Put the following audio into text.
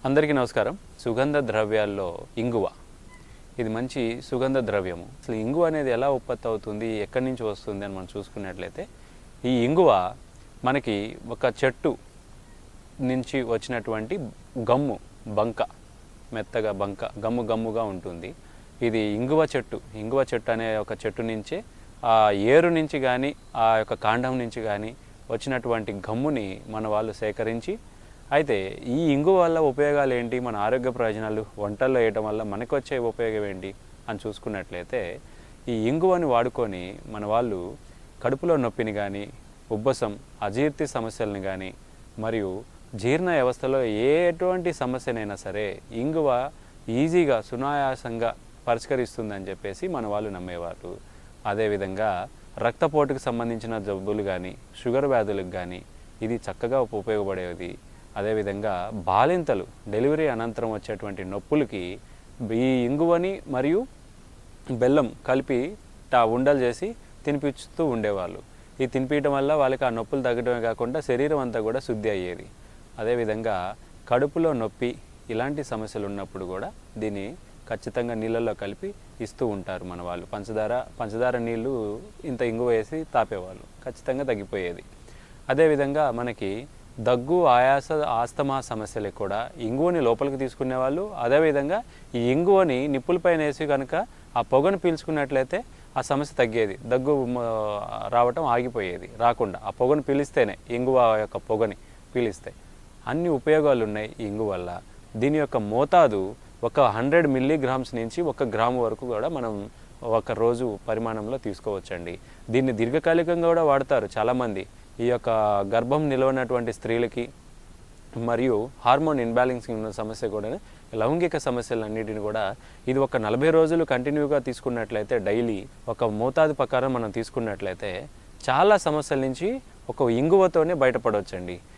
అందరికీ నమస్కారం. సుగంధ ద్రవ్యాల్లో ఇంగువ ఇది మంచి సుగంధ ద్రవ్యము. అసలు ఇంగువ అనేది ఎలా ఉత్పత్తి అవుతుంది, ఎక్కడి నుంచి వస్తుంది అని మనం చూసుకున్నట్లయితే ఈ ఇంగువ మనకి ఒక చెట్టు నుంచి వచ్చినటువంటి గమ్ము బంక, మెత్తగా బంక గమ్ముగా ఉంటుంది. ఇది ఇంగువ చెట్టు అనే ఒక చెట్టు నుంచే ఆ ఏరు నుంచి కానీ ఆ యొక్క కాండం నుంచి కానీ వచ్చినటువంటి గమ్ముని మన వాళ్ళు సేకరించి, అయితే ఈ ఇంగువ వల్ల ఉపయోగాలు ఏంటి, మన ఆరోగ్య ప్రయోజనాలు, వంటల్లో వేయటం వల్ల మనకు వచ్చే ఉపయోగం ఏంటి అని చూసుకున్నట్లయితే ఈ ఇంగువని వాడుకొని మన వాళ్ళు కడుపులో నొప్పిని కానీ, ఉబ్బసం, అజీర్తి సమస్యలను కానీ, మరియు జీర్ణ వ్యవస్థలో ఎటువంటి సమస్యనైనా సరే ఇంగువ ఈజీగా సునాయాసంగా పరిష్కరిస్తుందని చెప్పేసి మన వాళ్ళు నమ్మేవారు. అదేవిధంగా రక్తపోటుకు సంబంధించిన జబ్బులు కానీ, షుగర్ వ్యాధులకు కానీ ఇది చక్కగా ఉపయోగపడేది. అదేవిధంగా బాలింతలు డెలివరీ అనంతరం వచ్చేటువంటి నొప్పులకి ఈ ఇంగువని మరియు బెల్లం కలిపి ఉండలు చేసి తినిపిస్తూ ఉండేవాళ్ళు. ఈ తినిపించడం వల్ల వాళ్ళకి ఆ నొప్పులు తగ్గడమే కాకుండా శరీరం అంతా కూడా శుద్ధి అయ్యేది. అదేవిధంగా కడుపులో నొప్పి ఇలాంటి సమస్యలు ఉన్నప్పుడు కూడా దీన్ని ఖచ్చితంగా నీళ్ళల్లో కలిపి ఇస్తూ ఉంటారు మన వాళ్ళు. పంచదార నీళ్ళు ఇంత ఇంగువ వేసి తాపేవాళ్ళు, ఖచ్చితంగా తగ్గిపోయేది. అదేవిధంగా మనకి దగ్గు, ఆయాస, ఆస్తమా సమస్యలకు కూడా ఇంగువని లోపలికి తీసుకునేవాళ్ళు. అదేవిధంగా ఈ ఇంగువని నిప్పులపైన వేసి కనుక ఆ పొగను పీల్చుకున్నట్లయితే ఆ సమస్య తగ్గేది, దగ్గు రావటం ఆగిపోయేది, రాకుండా ఆ పొగను పీలిస్తేనే, ఇంగువ యొక్క పొగని పీలిస్తే అన్ని ఉపయోగాలు ఉన్నాయి ఈ ఇంగువ వల్ల. దీని యొక్క మోతాదు ఒక 100 మిల్లీగ్రామ్స్ నుంచి 1 గ్రాము వరకు కూడా మనం ఒక రోజు పరిమాణంలో తీసుకోవచ్చండి. దీన్ని దీర్ఘకాలికంగా కూడా వాడతారు చాలామంది. ఈ యొక్క గర్భం నిలవనటువంటి స్త్రీలకి మరియు హార్మోన్ ఇన్బ్యాలెన్సింగ్ ఉన్న సమస్య కూడా, లైంగిక సమస్యలన్నిటిని కూడా ఇది ఒక 40 రోజులు కంటిన్యూగా తీసుకున్నట్లయితే, డైలీ ఒక మోతాదు ప్రకారం మనం తీసుకున్నట్లయితే చాలా సమస్యల నుంచి ఒక ఇంగువతోనే బయటపడవచ్చండి.